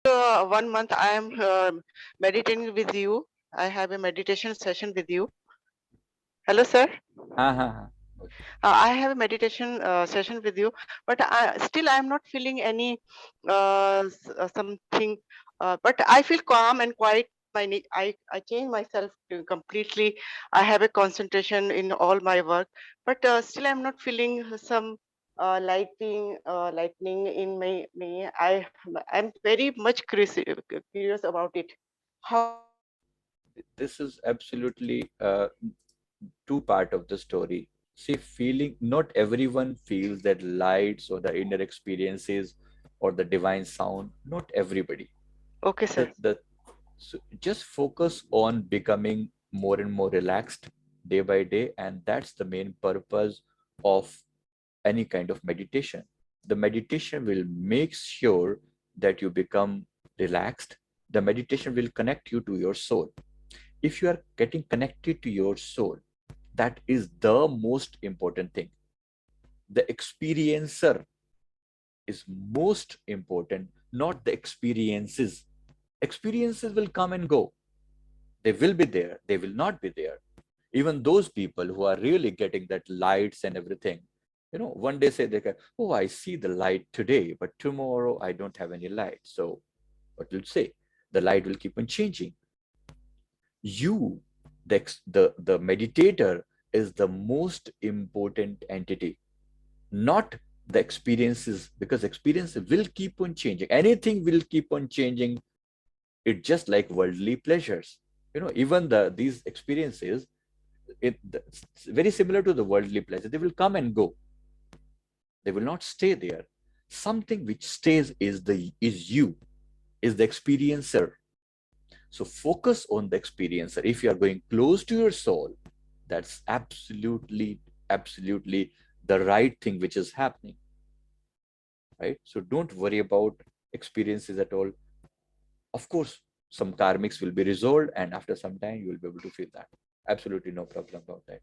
1 month I am meditating with you. I have a meditation session with you. Hello, sir. हाँ हाँ हाँ I have a meditation session with you, but still I am not feeling any something. But I feel calm and quiet. I change myself to completely. I have a concentration in all my work, but still I'm not feeling some lightning in me. I'm very much curious about it. How this is absolutely two part of the story. See, feeling, not everyone feels that lights or the inner experiences or the divine sound, not everybody. okay, sir. The So just focus on becoming more and more relaxed day by day, and that's the main purpose of any kind of meditation. The meditation will make sure that you become relaxed. The meditation will connect you to your soul. If you are getting connected to your soul, that is the most important thing. The experiencer is most important, not the experiences. Experiences will come and go. They will be there, they will not be there. Even those people who are really getting that lights and everything, one day say they can, oh, I see the light today, but tomorrow I don't have any light. So what will say? The light will keep on changing. You, the meditator, is the most important entity, not the experiences, because experiences will keep on changing. Anything will keep on changing. It's just like worldly pleasures. Even these experiences, it's very similar to the worldly pleasure. They will come and go. They will not stay there. Something which stays is you, is the experiencer. So focus on the experiencer. If you are going close to your soul, that's absolutely the right thing which is happening, right? So don't worry about experiences at all. Of course, some karmics will be resolved, and after some time, you will be able to feel that. Absolutely no problem about that.